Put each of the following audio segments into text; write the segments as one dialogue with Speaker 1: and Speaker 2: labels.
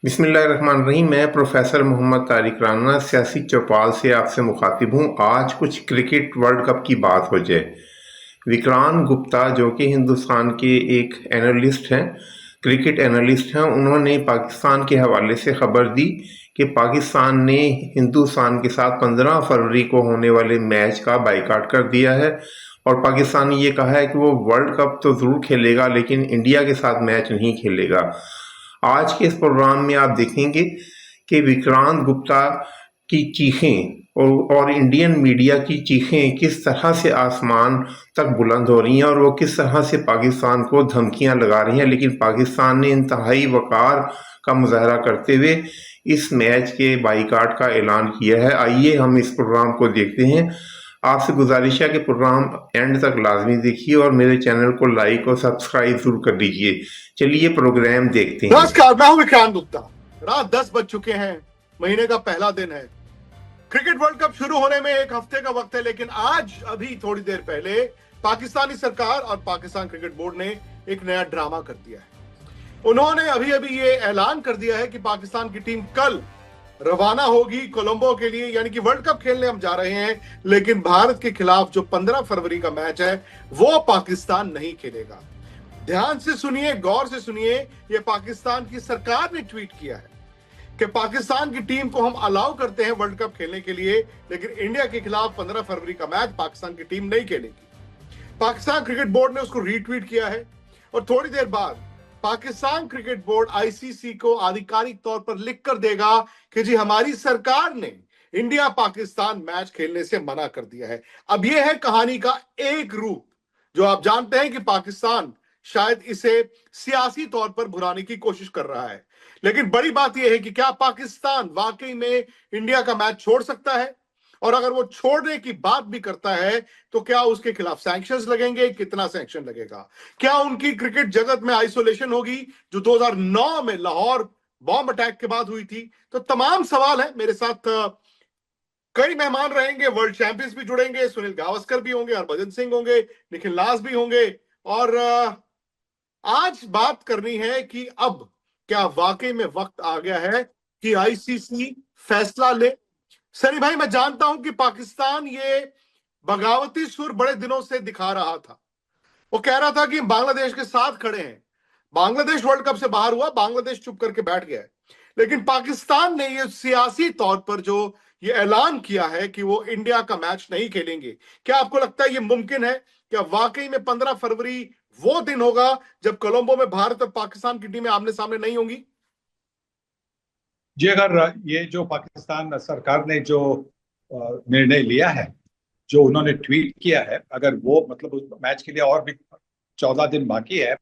Speaker 1: बिस्मिल्लाहिर्रहमानिर्रहीम। मैं प्रोफेसर मोहम्मद तारिक राना सियासी चौपाल से आपसे मुखातिब हूँ। आज कुछ क्रिकेट वर्ल्ड कप की बात हो जाए। विक्रांत गुप्ता जो कि हिंदुस्तान के एक एनालिस्ट हैं, क्रिकेट एनालिस्ट हैं, उन्होंने पाकिस्तान के हवाले से खबर दी कि पाकिस्तान ने हिंदुस्तान के साथ 15 फरवरी को होने वाले मैच का बाइकाट कर दिया है और पाकिस्तान ने ये कहा है कि वो वर्ल्ड कप तो ज़रूर खेलेगा लेकिन इंडिया के साथ मैच नहीं खेलेगा। आज के इस प्रोग्राम में आप देखेंगे कि विक्रांत गुप्ता की चीखें और इंडियन मीडिया की चीखें किस तरह से आसमान तक बुलंद हो रही हैं और वो किस तरह से पाकिस्तान को धमकियां लगा रही हैं, लेकिन पाकिस्तान ने इंतहाई वक़ार का मुजाहरा करते हुए इस मैच के बाइकाट का ऐलान किया है। आइए हम इस प्रोग्राम को देखते हैं। आपसे गुजारिश है कि प्रोग्राम एंड तक लाजमी देखिए और मेरे चैनल को लाइक और सब्सक्राइब जरूर कर दीजिए। चलिए प्रोग्राम देखते हैं।
Speaker 2: नमस्कार, मैं हूं विक्रांत गुप्ता। रात 10 बज चुके हैं। महीने का पहला दिन है। क्रिकेट वर्ल्ड कप शुरू होने में एक हफ्ते का वक्त है, लेकिन आज अभी थोड़ी देर पहले पाकिस्तानी सरकार और पाकिस्तान क्रिकेट बोर्ड ने एक नया ड्रामा कर दिया है। उन्होंने अभी अभी ये ऐलान कर दिया है कि पाकिस्तान की टीम कल रवाना होगी कोलंबो के लिए, यानी कि वर्ल्ड कप खेलने हम जा रहे हैं, लेकिन भारत के खिलाफ जो 15 फरवरी का मैच है वो पाकिस्तान नहीं खेलेगा। ध्यान से सुनिए, गौर से सुनिए। यह पाकिस्तान की सरकार ने ट्वीट किया है कि पाकिस्तान की टीम को हम अलाउ करते हैं वर्ल्ड कप खेलने के लिए, लेकिन इंडिया के खिलाफ 15 फरवरी का मैच पाकिस्तान की टीम नहीं खेलेगी। पाकिस्तान क्रिकेट बोर्ड ने उसको रीट्वीट किया है और थोड़ी देर बाद पाकिस्तान क्रिकेट बोर्ड आईसीसी को आधिकारिक तौर पर लिख कर देगा कि जी हमारी सरकार ने इंडिया पाकिस्तान मैच खेलने से मना कर दिया है। अब यह है कहानी का एक रूप, जो आप जानते हैं कि पाकिस्तान शायद इसे सियासी तौर पर भुनाने की कोशिश कर रहा है, लेकिन बड़ी बात यह है कि क्या पाकिस्तान वाकई में इंडिया का मैच छोड़ सकता है, और अगर वो छोड़ने की बात भी करता है तो क्या उसके खिलाफ सैंक्शंस लगेंगे, कितना सैंक्शन लगेगा, क्या उनकी क्रिकेट जगत में आइसोलेशन होगी जो 2009 में लाहौर बॉम्ब अटैक के बाद हुई थी। तो तमाम सवाल है। मेरे साथ कई मेहमान रहेंगे, वर्ल्ड चैंपियंस भी जुड़ेंगे, सुनील गावस्कर भी होंगे, हरभजन सिंह होंगे, निखिल नाज भी होंगे, और आज बात करनी है कि अब क्या वाकई में वक्त आ गया है कि आईसीसी फैसला ले। सनी भाई, मैं जानता हूं कि पाकिस्तान ये बगावती सुर बड़े दिनों से दिखा रहा था। वो कह रहा था कि हम बांग्लादेश के साथ खड़े हैं। बांग्लादेश वर्ल्ड कप से बाहर हुआ, बांग्लादेश चुप करके बैठ गया है, लेकिन पाकिस्तान ने ये सियासी तौर पर जो ये ऐलान किया है कि वो इंडिया का मैच नहीं खेलेंगे, क्या आपको लगता है ये मुमकिन है? क्या वाकई में 15 फरवरी वो दिन होगा जब कोलंबो में भारत और पाकिस्तान की टीमें आमने सामने नहीं होंगी?
Speaker 3: जी, अगर ये जो पाकिस्तान सरकार ने जो निर्णय लिया है, जो उन्होंने ट्वीट किया है, अगर वो मतलब उस मैच के लिए और भी 14 दिन बाकी है,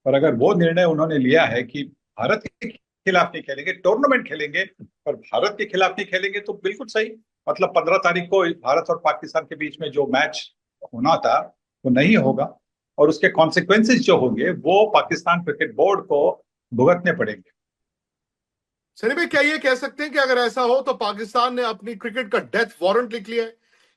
Speaker 3: और अगर वो निर्णय उन्होंने लिया है कि भारत के खिलाफ नहीं खेलेंगे, टूर्नामेंट खेलेंगे पर भारत के खिलाफ नहीं खेलेंगे, तो बिल्कुल सही। मतलब 15 तारीख को भारत और पाकिस्तान के बीच में जो मैच होना था वो नहीं होगा, और उसके कॉन्सिक्वेंसेस जो होंगे वो पाकिस्तान क्रिकेट बोर्ड को भुगतने पड़ेंगे।
Speaker 2: सनी भाई, क्या ये कह सकते हैं कि अगर ऐसा हो तो पाकिस्तान ने अपनी क्रिकेट का डेथ वारंट लिख लिया है?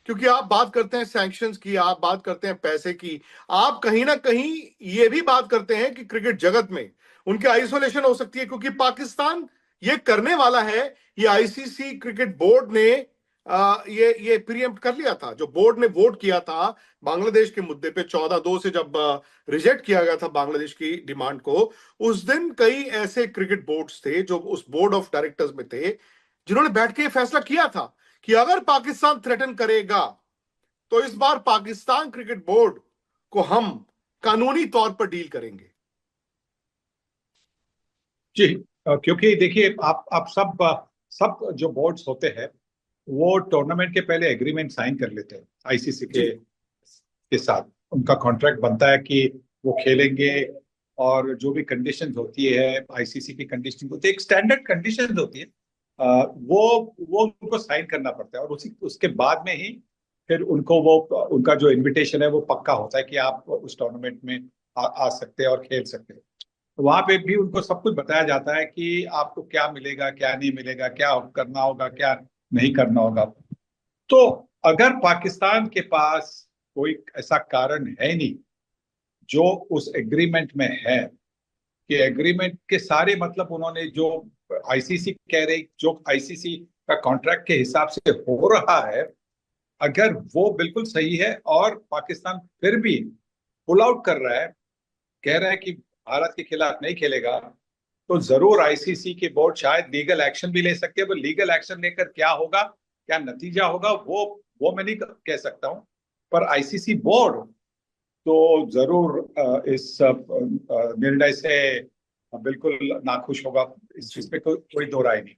Speaker 2: क्योंकि आप बात करते हैं सैंक्शंस की, आप बात करते हैं पैसे की, आप कहीं ना कहीं ये भी बात करते हैं कि क्रिकेट जगत में उनकी आइसोलेशन हो सकती है, क्योंकि पाकिस्तान ये करने वाला है। ये आईसीसी क्रिकेट बोर्ड ने ये प्रीएम्प्ट कर लिया था। जो बोर्ड ने वोट किया था बांग्लादेश के मुद्दे पे 14-2 से, जब रिजेक्ट किया गया था बांग्लादेश की डिमांड को, उस दिन कई ऐसे क्रिकेट बोर्ड्स थे जो उस बोर्ड ऑफ डायरेक्टर्स में थे, जिन्होंने बैठ के फैसला किया था कि अगर पाकिस्तान थ्रेटन करेगा तो इस बार पाकिस्तान क्रिकेट बोर्ड को हम कानूनी तौर पर डील करेंगे।
Speaker 3: जी, क्योंकि देखिए, आप सब जो बोर्ड्स होते हैं वो टूर्नामेंट के पहले एग्रीमेंट साइन कर लेते हैं आईसीसी के साथ। उनका कॉन्ट्रैक्ट बनता है कि वो खेलेंगे, और जो भी कंडीशंस होती है आईसीसी की कंडीशन होती है, एक स्टैंडर्ड कंडीशंस होती है, वो उनको साइन करना पड़ता है, और उसके बाद में ही फिर उनको वो उनका जो इनविटेशन है वो पक्का होता है कि आप उस टूर्नामेंट में आ सकते हैं और खेल सकते हैं। तो वहां पे भी उनको सब कुछ बताया जाता है कि आपको क्या मिलेगा, क्या नहीं मिलेगा, क्या करना होगा, क्या नहीं करना होगा। तो अगर पाकिस्तान के पास कोई ऐसा कारण है नहीं जो उस एग्रीमेंट में है, कि एग्रीमेंट के सारे मतलब उन्होंने जो आईसीसी कह रहे, जो आईसीसी का कॉन्ट्रैक्ट के हिसाब से हो रहा है, अगर वो बिल्कुल सही है और पाकिस्तान फिर भी पुल आउट कर रहा है, कह रहा है कि भारत के खिलाफ नहीं खेलेगा, तो जरूर आईसीसी के बोर्ड शायद लीगल एक्शन भी ले सकते हैं। वो लीगल एक्शन लेकर क्या होगा, क्या नतीजा होगा, वो मैं नहीं कह सकता हूं, पर आईसीसी बोर्ड तो जरूर इस निर्णय से बिल्कुल नाखुश होगा। इस चीज पे कोई दो राय नहीं।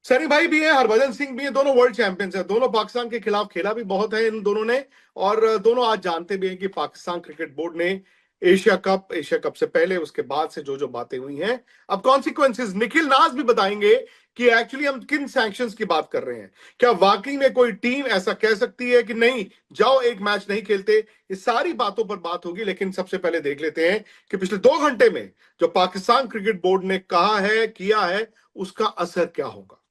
Speaker 2: सनी भाई भी है, हरभजन सिंह भी है, दोनों वर्ल्ड चैंपियंस हैं, दोनों पाकिस्तान के खिलाफ खेला भी बहुत है इन दोनों ने, और दोनों आज जानते भी हैं कि पाकिस्तान क्रिकेट बोर्ड ने एशिया कप से पहले उसके बाद से जो जो बातें हुई हैं, अब कॉन्सिक्वेंसेस निखिल नाज भी बताएंगे कि एक्चुअली हम किन सैंक्शंस की बात कर रहे हैं। क्या वाकई में कोई टीम ऐसा कह सकती है कि नहीं जाओ एक मैच नहीं खेलते? ये सारी बातों पर बात होगी, लेकिन सबसे पहले देख लेते हैं कि पिछले 2 घंटे में जो पाकिस्तान क्रिकेट बोर्ड ने कहा है, किया है, उसका असर क्या होगा।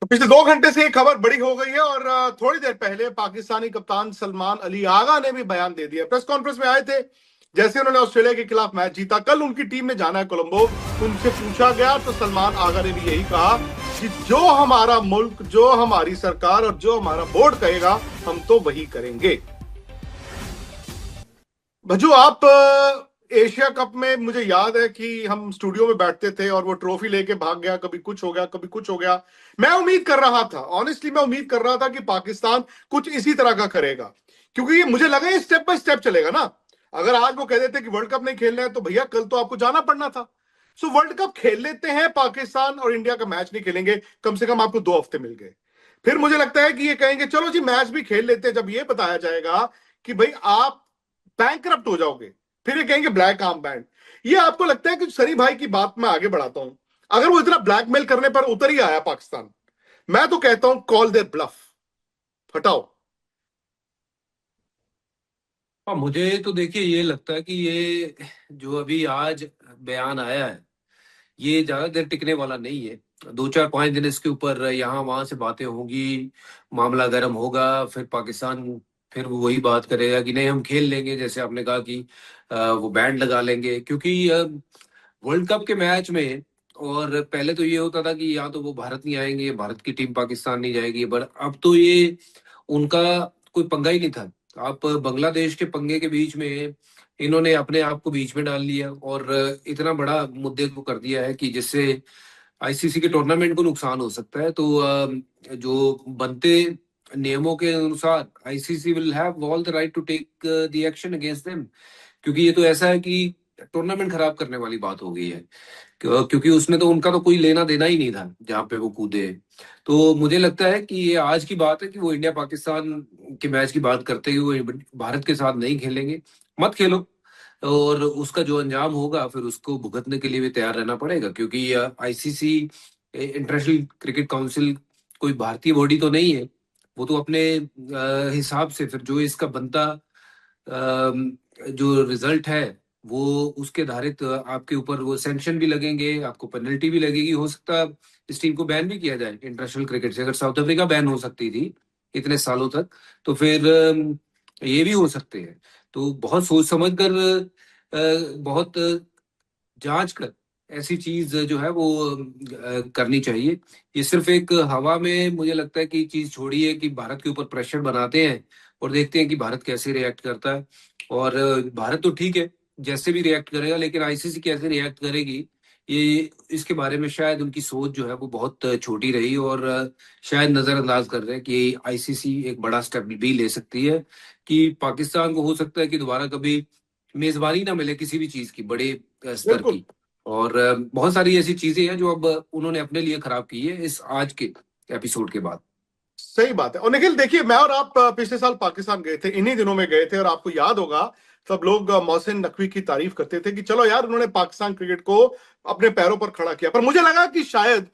Speaker 2: तो पिछले 2 घंटे से एक खबर बड़ी हो गई है, और थोड़ी देर पहले पाकिस्तानी कप्तान सलमान अली आगा ने भी बयान दे दिया। प्रेस कॉन्फ्रेंस में आए थे, जैसे उन्होंने ऑस्ट्रेलिया के खिलाफ मैच जीता, कल उनकी टीम ने जाना है कोलंबो, उनसे पूछा गया तो सलमान आगा ने भी यही कहा कि जो हमारा मुल्क, जो हमारी सरकार और जो हमारा बोर्ड कहेगा हम तो वही करेंगे। भज्जू, आप एशिया कप में मुझे याद है कि हम स्टूडियो में बैठते थे और वो ट्रॉफी लेके भाग गया, कभी कुछ हो गया, कभी कुछ हो गया। मैं उम्मीद कर रहा था, ऑनेस्टली मैं उम्मीद कर रहा था कि पाकिस्तान कुछ इसी तरह का करेगा, क्योंकि ये मुझे लगा ये स्टेप बाय स्टेप चलेगा ना। अगर आज वो कह देते कि वर्ल्ड कप नहीं खेलना है तो भैया कल तो आपको जाना पड़ना था। सो वर्ल्ड कप खेल लेते हैं, पाकिस्तान और इंडिया का मैच नहीं खेलेंगे, कम से कम आपको 2 हफ्ते मिल गए। फिर मुझे लगता है कि ये कहेंगे चलो जी मैच भी खेल लेते हैं, जब ये बताया जाएगा कि भाई आप बैंकरप्ट हो जाओगे, फिर ये कहेंगे ब्लैक आर्म बैंड। ये आपको लगता है कि सनी भाई की बात मैं आगे बढ़ाता हूं, अगर वो इतना ब्लैकमेल करने पर उतर ही आया पाकिस्तान, मैं तो कहता हूं कॉल देयर ब्लफ, हटाओ।
Speaker 4: हाँ, मुझे तो देखिए ये लगता है कि ये जो अभी आज बयान आया है ये ज्यादा देर टिकने वाला नहीं है। 2 4 5 दिन इसके ऊपर यहाँ वहां से बातें होंगी, मामला गर्म होगा, फिर पाकिस्तान फिर वो वही बात करेगा कि नहीं हम खेल लेंगे, जैसे आपने कहा कि वो बैंड लगा लेंगे। क्योंकि वर्ल्ड कप के मैच में और पहले तो ये होता था कि या तो वो भारत नहीं आएंगे, भारत की टीम पाकिस्तान नहीं जाएगी, बट अब तो ये उनका कोई पंगा ही नहीं था। आप बांग्लादेश के पंगे के बीच में इन्होंने अपने आप को बीच में डाल लिया और इतना बड़ा मुद्दे को कर दिया है कि जिससे आईसीसी के टूर्नामेंट को नुकसान हो सकता है। तो जो बनते नियमों के अनुसार ICC will have all the right to take the action against them, क्योंकि ये तो ऐसा है कि टूर्नामेंट खराब करने वाली बात हो गई है। क्योंकि उसमें तो उनका तो कोई लेना देना ही नहीं था जहां पे वो कूदे। तो मुझे लगता है कि ये आज की बात है कि वो इंडिया पाकिस्तान के मैच की बात करते हुए भारत के साथ नहीं खेलेंगे, मत खेलो, और उसका जो अंजाम होगा फिर उसको भुगतने के लिए भी तैयार रहना पड़ेगा। क्योंकि आईसीसी, इंटरनेशनल क्रिकेट काउंसिल, कोई भारतीय बॉडी तो नहीं है। वो तो अपने हिसाब से फिर जो इसका बनता जो रिजल्ट है वो उसके आधारित आपके ऊपर वो सैंक्शन भी लगेंगे, आपको पेनल्टी भी लगेगी। हो सकता है इस टीम को बैन भी किया जाए इंटरनेशनल क्रिकेट से। अगर साउथ अफ्रीका बैन हो सकती थी इतने सालों तक, तो फिर ये भी हो सकते हैं। तो बहुत सोच समझ कर, बहुत जांच कर ऐसी चीज जो है वो करनी चाहिए। ये सिर्फ एक हवा में मुझे लगता है कि चीज छोड़ी है कि भारत के ऊपर प्रेशर बनाते हैं और देखते हैं कि भारत कैसे रिएक्ट करता है। और भारत तो ठीक है जैसे भी रिएक्ट करेगा, लेकिन आईसीसी कैसे रिएक्ट करेगी ये इसके बारे में शायद उनकी सोच जो है वो बहुत छोटी रही, और शायद नजरअंदाज कर रहे हैं कि आईसीसी एक बड़ा स्टेप भी ले सकती है कि पाकिस्तान को हो सकता है कि दोबारा कभी मेजबानी ना मिले किसी भी चीज की बड़े स्तर
Speaker 2: बिल्कुल
Speaker 4: की। और बहुत सारी ऐसी चीजें हैं जो अब उन्होंने अपने लिए खराब की है इस आज के एपिसोड के बाद।
Speaker 2: सही बात है। और निखिल देखिए, मैं और आप पिछले साल पाकिस्तान गए थे, इन्हीं दिनों में गए थे, और आपको याद होगा सब लोग मोहसिन नकवी की तारीफ करते थे कि चलो यार उन्होंने पाकिस्तान क्रिकेट को अपने पैरों पर खड़ा किया, पर मुझे लगा कि शायद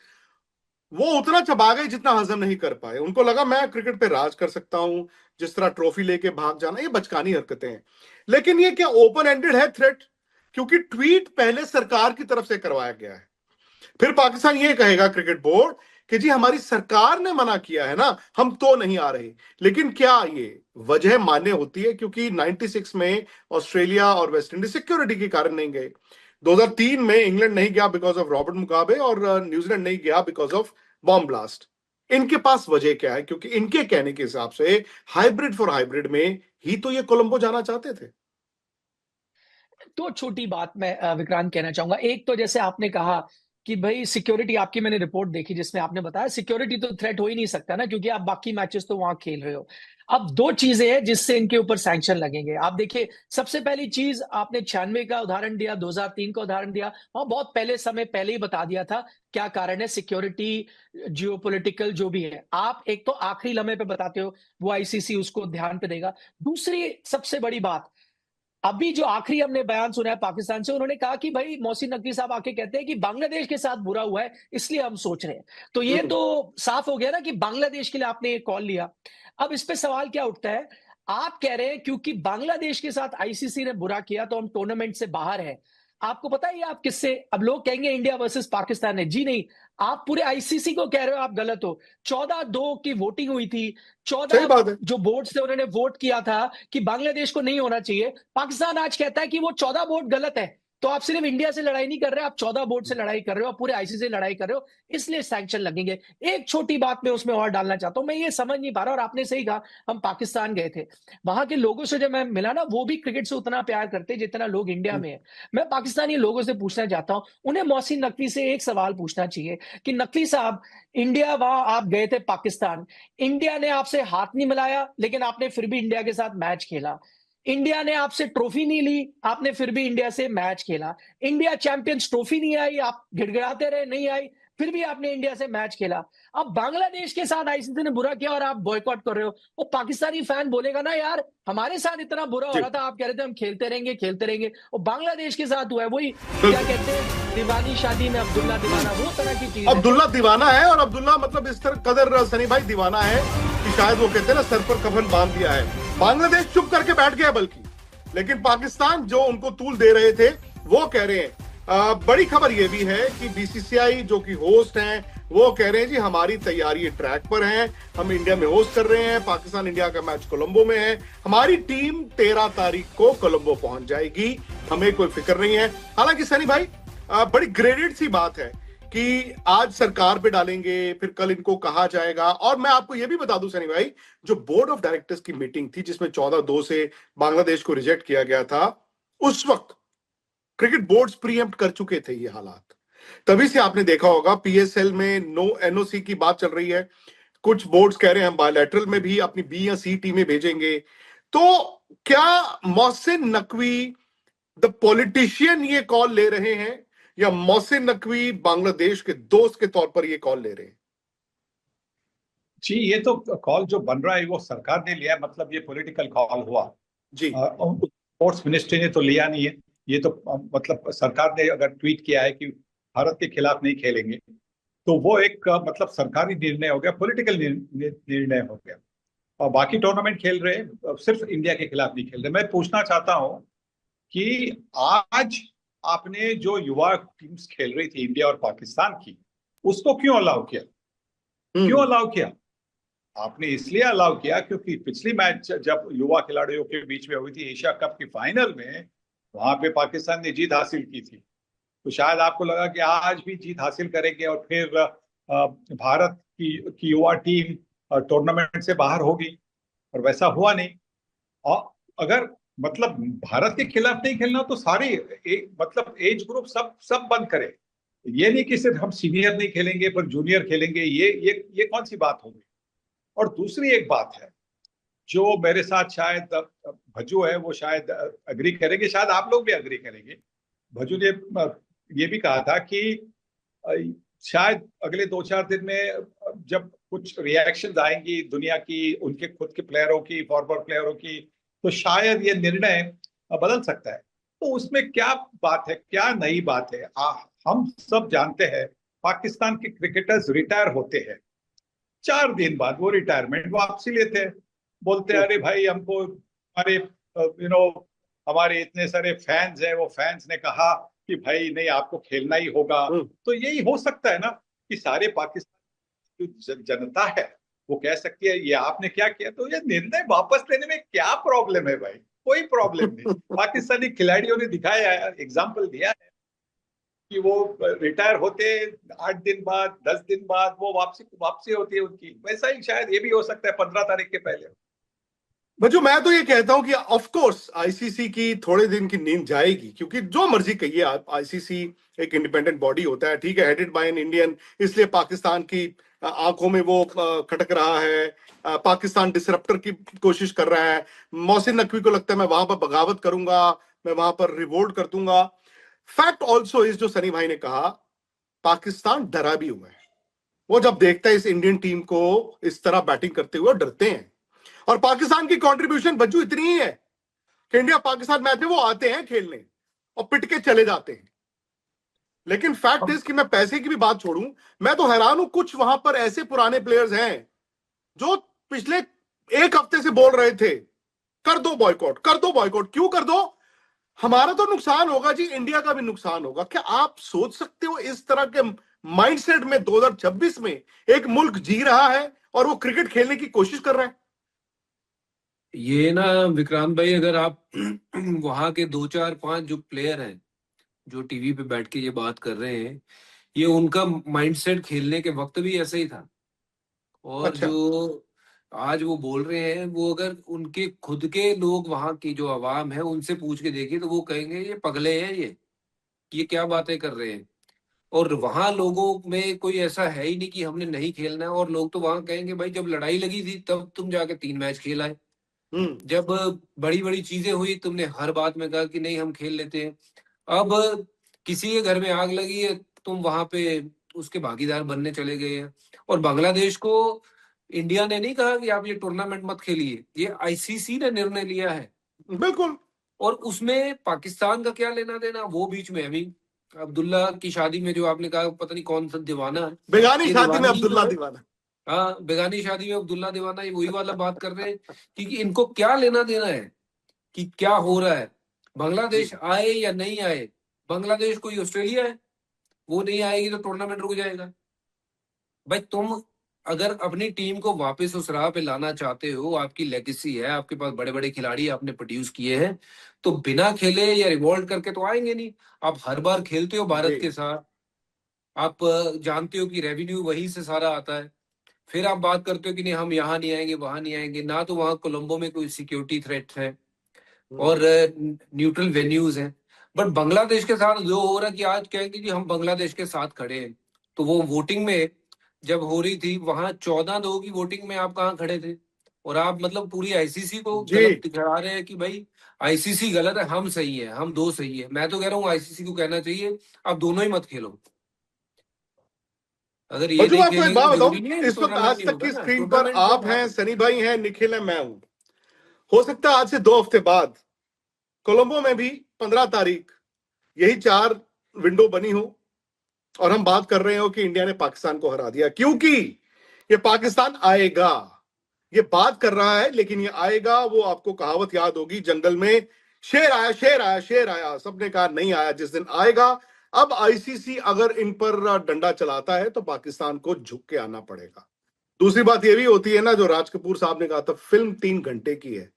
Speaker 2: वो उतना चबा गए जितना हजम नहीं कर पाए। उनको लगा मैं क्रिकेट पे राज कर सकता हूं, जिस तरह ट्रॉफी लेके भाग जाना, ये बचकानी हरकतें हैं। लेकिन ये क्या ओपन एंडेड है थ्रेट? क्योंकि ट्वीट पहले सरकार की तरफ से करवाया गया है, फिर पाकिस्तान ये कहेगा क्रिकेट बोर्ड कि जी हमारी सरकार ने मना किया है ना, हम तो नहीं आ रहे। लेकिन क्या ये वजह मान्य होती है? क्योंकि 96 में ऑस्ट्रेलिया और वेस्ट इंडीज सिक्योरिटी के कारण नहीं गए, 2003 में इंग्लैंड नहीं गया बिकॉज ऑफ रॉबर्ट मुगाबे, और न्यूजीलैंड नहीं गया बिकॉज ऑफ बॉम्ब ब्लास्ट। इनके पास वजह क्या है? क्योंकि इनके कहने के हिसाब से हाइब्रिड फॉर हाइब्रिड में ही तो ये कोलंबो जाना चाहते थे।
Speaker 5: तो छोटी बात मैं विक्रांत कहना चाहूंगा। एक तो जैसे आपने कहा कि भाई सिक्योरिटी, आपकी मैंने रिपोर्ट देखी जिसमें आपने बताया सिक्योरिटी तो थ्रेट हो ही नहीं सकता ना, क्योंकि आप बाकी मैचेस तो वहां खेल रहे हो। अब दो चीजें हैं जिससे इनके ऊपर सैंक्शन लगेंगे। आप देखिए, सबसे पहली चीज, आपने 96 का उदाहरण दिया, 2003 का उदाहरण दिया, वहां बहुत पहले समय पहले ही बता दिया था क्या कारण है, सिक्योरिटी, जियोपॉलिटिकल जो भी है। आप एक तो आखिरी लम्हे पे बताते हो, वो आईसीसी उसको ध्यान पे देगा। दूसरी सबसे बड़ी बात, अभी जो आखिरी हमने बयान सुना है पाकिस्तान से, उन्होंने कहा कि भाई मोहसिन नकवी साहब आके कहते हैं कि बांग्लादेश के साथ बुरा हुआ है इसलिए हम सोच रहे हैं। तो ये तो साफ हो गया ना कि बांग्लादेश के लिए आपने ये कॉल लिया। अब इस पे सवाल क्या उठता है, आप कह रहे हैं क्योंकि बांग्लादेश के साथ आईसीसी ने बुरा किया तो हम टूर्नामेंट से बाहर हैं। आपको पता है ये आप किससे, अब लोग कहेंगे इंडिया वर्सेस पाकिस्तान है, जी नहीं, आप पूरे आईसीसी को कह रहे हो आप गलत हो। 14-2 की वोटिंग हुई थी,
Speaker 2: सही
Speaker 5: 14
Speaker 2: बात है।
Speaker 5: जो बोर्ड से उन्होंने वोट किया था कि बांग्लादेश को नहीं होना चाहिए। पाकिस्तान आज कहता है कि वो 14 वोट गलत है। तो आप सिर्फ इंडिया से लड़ाई नहीं कर रहे, आप 14 वोट से लड़ाई कर रहे हो, आप पूरे आईसीसी से लड़ाई कर रहे हो, इसलिए सैंक्शन लगेंगे। एक छोटी बात मैं उसमें और डालना चाहता हूं, मैं ये समझ नहीं पा रहा, और आपने सही कहा, हम पाकिस्तान गए थे, वहां के लोगों से जब मैं मिला ना, वो भी क्रिकेट से उतना प्यार करते जितना लोग इंडिया में है। मैं पाकिस्तानी लोगों से पूछना चाहता हूं, उन्हें मोहसिन नकवी से एक सवाल पूछना चाहिए कि नकवी साहब, इंडिया, वहां आप गए थे पाकिस्तान, इंडिया ने आपसे हाथ नहीं मिलाया लेकिन आपने फिर भी इंडिया के साथ मैच खेला। इंडिया ने आपसे ट्रॉफी नहीं ली, आपने फिर भी इंडिया से मैच खेला। इंडिया चैंपियंस ट्रॉफी नहीं आई, आप गिड़गिड़ाते रहे नहीं आई, फिर भी आपने इंडिया से मैच खेला। अब बांग्लादेश के साथ आईसीसी ने बुरा किया और आप बॉयकॉट कर रहे हो, वो पाकिस्तानी फैन बोलेगा ना, यार हमारे साथ इतना बुरा हो रहा था, आप कह रहे थे हम खेलते रहेंगे खेलते रहेंगे, और बांग्लादेश के साथ हुआ है वही, क्या कहते हैं, दीवानी शादी में अब्दुल्ला दीवाना, वो तरह की चीज है।
Speaker 2: अब्दुल्ला दीवाना है, और अब्दुल्ला मतलब इस तरह कदर सनी भाई दीवाना है कि शायद वो कहते हैं ना सर पर कफन बांध दिया है। बांग्लादेश चुप करके बैठ गया बल्कि, लेकिन पाकिस्तान जो उनको तूल दे रहे थे वो कह रहे हैं। बड़ी खबर यह भी है कि बीसीसीआई जो कि होस्ट हैं वो कह रहे हैं जी हमारी तैयारी ट्रैक पर है, हम इंडिया में होस्ट कर रहे हैं, पाकिस्तान इंडिया का मैच कोलंबो में है, हमारी टीम 13 तारीख को कोलंबो पहुंच जाएगी, हमें कोई फिक्र नहीं है। हालांकि सनी भाई बड़ी ग्रेडेड सी बात है कि आज सरकार पे डालेंगे, फिर कल इनको कहा जाएगा। और मैं आपको यह भी बता दूं सनी भाई, जो बोर्ड ऑफ डायरेक्टर्स की मीटिंग थी जिसमें 14-2 से बांग्लादेश को रिजेक्ट किया गया था, उस वक्त क्रिकेट बोर्ड्स प्रीएम्प्ट कर चुके थे ये हालात। तभी से आपने देखा होगा पीएसएल में नो एनओसी की बात चल रही है, कुछ बोर्ड्स कह रहे हैं हम बायलैटरल में भी अपनी बी या सी टीमें भेजेंगे। तो क्या मोहसिन नकवी द पॉलिटिशियन ये कॉल ले रहे हैं, या मोहसिन नकवी बांग्लादेश के दोस्त के तौर पर ये कॉल ले रहे हैं?
Speaker 3: जी, ये तो कॉल जो बन रहा है वो सरकार ने लिया है, मतलब ये पॉलिटिकल कॉल हुआ
Speaker 2: जी।
Speaker 3: स्पोर्ट्स मिनिस्ट्री ने तो लिया नहीं है, ये तो मतलब सरकार ने अगर ट्वीट किया है कि भारत के खिलाफ नहीं खेलेंगे, तो वो एक मतलब सरकारी निर्णय हो गया, पॉलिटिकल निर्णय हो गया, और बाकी टूर्नामेंट खेल रहे हैं, सिर्फ इंडिया के खिलाफ नहीं खेल रहे। मैं पूछना चाहता हूं कि आज आपने जो युवा टीम्स खेल रही थी इंडिया और पाकिस्तान की, उसको क्यों अलाउ किया? क्यों अलाउ किया? आपने इसलिए अलाउ किया क्योंकि पिछली मैच जब युवा खिलाड़ियों के बीच में हुई थी एशिया कप की फाइनल में, वहां पे पाकिस्तान ने जीत हासिल की थी, तो शायद आपको लगा कि आज भी जीत हासिल करेंगे और फिर भारत की युवा टीम टूर्नामेंट से बाहर होगी, और वैसा हुआ नहीं। और अगर मतलब भारत के खिलाफ नहीं खेलना तो सारे मतलब एज ग्रुप सब बंद करे, ये नहीं कि सिर्फ हम सीनियर नहीं खेलेंगे पर जूनियर खेलेंगे, ये कौन सी बात होगी? और दूसरी एक बात है जो मेरे साथ शायद भज्जू है, वो शायद अग्री करेंगे, शायद आप लोग भी अग्री करेंगे। भज्जू ने ये भी कहा था कि शायद अगले 2-4 दिन में जब कुछ रिएक्शंस आएंगी दुनिया की, उनके खुद के प्लेयरों की, फॉरवर्ड प्लेयरों की, तो शायद ये निर्णय बदल सकता है। तो उसमें क्या बात है, क्या नई बात है? हम सब जानते हैं पाकिस्तान के क्रिकेटर्स रिटायर होते हैं, 4 दिन बाद वो रिटायरमेंट वापसी लेते हैं, बोलते हैं अरे भाई हमको हमारे हमारे इतने सारे फैंस हैं, वो फैंस ने कहा कि भाई नहीं आपको खेलना ही होगा। तो यही हो सकता है ना कि सारे पाकिस्तान जो जनता है वो कह सकती है ये आपने क्या किया, तो ये निर्णय वापस लेने में क्या प्रॉब्लम है भाई? कोई प्रॉब्लम नहीं। पाकिस्तानी खिलाड़ियों ने दिखाया है, एग्जाम्पल दिया है कि वो रिटायर होते 8 दिन बाद 10 दिन बाद वो वापसी होती है उनकी। वैसा ही शायद ये भी हो सकता है 15 तारीख के पहले।
Speaker 2: बच्चों, मैं तो ये कहता हूं कि ऑफ कोर्स आईसीसी की थोड़े दिन की नींद जाएगी, क्योंकि जो मर्जी कहिए आप, आईसीसी एक इंडिपेंडेंट बॉडी होता है, ठीक है, हेडेड बाय एन इंडियन, इसलिए पाकिस्तान की आंखों में वो खटक रहा है। पाकिस्तान डिसरप्टर की कोशिश कर रहा है। मोहसिन नकवी को लगता है मैं वहां पर बगावत करूंगा, मैं वहां पर रिवोल्ट कर दूंगा। फैक्ट ऑल्सो इस, जो सनी भाई ने कहा, पाकिस्तान डरा भी हुआ है। वो जब देखता है इस इंडियन टीम को इस तरह बैटिंग करते हुए, डरते हैं। और पाकिस्तान की कंट्रीब्यूशन बच्चों इतनी ही है कि इंडिया पाकिस्तान मैच में वो आते हैं खेलने और पिट के चले जाते हैं। लेकिन फैक्ट इज कि मैं पैसे की भी बात छोड़ूं, मैं तो हैरान हूं, कुछ वहां पर ऐसे पुराने प्लेयर्स हैं जो पिछले एक हफ्ते से बोल रहे थे कर दो बॉयकॉट, कर दो बॉयकॉट। क्यों कर दो? हमारा तो नुकसान होगा जी, इंडिया का भी नुकसान होगा। क्या आप सोच सकते हो इस तरह के माइंडसेट में 2026 में एक मुल्क जी रहा है और वो क्रिकेट खेलने की कोशिश कर रहा है?
Speaker 4: ये ना विक्रांत भाई, अगर आप वहां के 2 4 5 जो प्लेयर हैं जो टीवी पे बैठ के ये बात कर रहे हैं, ये उनका माइंडसेट खेलने के वक्त भी ऐसा ही था। और
Speaker 2: अच्छा।
Speaker 4: जो आज वो बोल रहे हैं, वो अगर उनके खुद के लोग, वहां की जो आवाम है, उनसे पूछ के देखिए तो वो कहेंगे ये पगले हैं, ये क्या बातें कर रहे हैं। और वहां लोगों में कोई ऐसा है ही नहीं कि हमने नहीं खेलना है। और लोग तो वहां कहेंगे भाई जब लड़ाई लगी थी तब तुम जाके 3 मैच खेल आए, जब बड़ी बड़ी चीजें हुई तुमने हर बात में कहा कि नहीं हम खेल लेते हैं। अब किसी के घर में आग लगी है, तुम वहां पे उसके भागीदार बनने चले गए हैं। और बांग्लादेश को इंडिया ने नहीं कहा कि आप ये टूर्नामेंट मत खेलिए, ये आईसीसी ने निर्णय लिया है।
Speaker 2: बिल्कुल।
Speaker 4: और उसमें पाकिस्तान का क्या लेना देना? वो बीच में अभी अब्दुल्ला की शादी में जो आपने कहा पता नहीं कौन सा दीवाना है,
Speaker 2: बेगानी
Speaker 4: ये
Speaker 2: शादी में
Speaker 4: दीवाना ही तो
Speaker 2: अब्दुल्ला
Speaker 4: है।
Speaker 2: दीवाना।
Speaker 4: हाँ, बेगानी शादी में अब्दुल्ला दीवाना, ये वही वाला बात कर रहे हैं कि इनको क्या लेना देना है कि क्या हो रहा है। बांग्लादेश आए या नहीं आए, बांग्लादेश कोई ऑस्ट्रेलिया है? वो नहीं आएगी तो टूर्नामेंट रुक जाएगा। भाई तुम अगर अपनी टीम को वापस उस राह पे लाना चाहते हो, आपकी लेगेसी है, आपके पास बड़े बड़े खिलाड़ी आपने प्रोड्यूस किए हैं, तो बिना खेले या रिवॉल्ट करके तो आएंगे नहीं। आप हर बार खेलते हो भारत के साथ, आप जानते हो कि रेवेन्यू वहीं से सारा आता है। फिर आप बात करते हो कि नहीं हम यहाँ नहीं आएंगे, वहां नहीं आएंगे, ना तो वहां कोलंबो में कोई सिक्योरिटी थ्रेट है और न्यूट्रल वेन्यूज हैं। बट बांग्लादेश के साथ जो हो रहा है कि आज कहेंगे कि हम बांग्लादेश के साथ खड़े हैं, तो वो वोटिंग में जब हो रही थी वहां 14 लोगों की वोटिंग में आप कहाँ खड़े थे? और आप मतलब पूरी आईसीसी को
Speaker 2: जी।
Speaker 4: गलत दिखा रहे हैं कि भाई आईसीसी गलत है, हम सही है, हम दो सही है। मैं तो कह रहा हूँ आईसीसी को कहना चाहिए आप दोनों ही मत खेलो। अगर ये
Speaker 2: बच्चों,
Speaker 4: नहीं
Speaker 2: आपको एक
Speaker 4: खेलेंगे
Speaker 2: बात
Speaker 4: तो
Speaker 2: बताऊं,
Speaker 4: जरूरी नहीं है
Speaker 2: इस वक्त
Speaker 4: टूर्नामेंट
Speaker 2: आज
Speaker 4: नहीं
Speaker 2: तक
Speaker 4: होगा
Speaker 2: की
Speaker 4: ना,
Speaker 2: स्क्रीन पर
Speaker 4: टूर्नामेंट
Speaker 2: आप हैं, सनी भाई हैं, निखिल है, मैं हूं। हो सकता है आज से 2 हफ्ते बाद कोलंबो में भी 15 तारीख यही 4 विंडो बनी हो और हम बात कर रहे हो कि इंडिया ने पाकिस्तान को हरा दिया। क्योंकि ये पाकिस्तान आएगा, ये बात कर रहा है लेकिन ये आएगा। वो आपको कहावत याद होगी, जंगल में शेर आया, शेर आया, शेर आया, सबने कहा नहीं आया, जिस दिन आएगा। अब आईसीसी अगर इन पर डंडा चलाता है तो पाकिस्तान को झुक के आना पड़ेगा। दूसरी बात ये भी होती है ना, जो राज कपूर साहब ने कहा था, फिल्म 3 घंटे की है।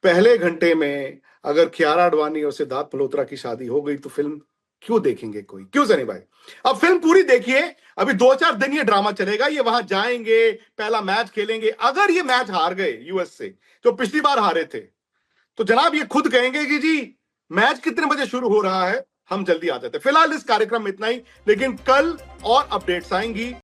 Speaker 2: पहले घंटे में अगर कियारा आडवाणी और सिद्धार्थ मल्होत्रा की शादी हो गई तो फिल्म क्यों देखेंगे कोई? क्यों सनी भाई? अब फिल्म पूरी देखिए। अभी 2-4 दिन ये ड्रामा चलेगा, ये वहां जाएंगे, पहला मैच खेलेंगे। अगर ये मैच हार गए यूएस से, जो पिछली बार हारे थे, तो जनाब ये खुद कहेंगे कि जी मैच कितने बजे शुरू हो रहा है, हम जल्दी आ जाते। फिलहाल इस कार्यक्रम में इतना ही, लेकिन कल और अपडेट्स आएंगी।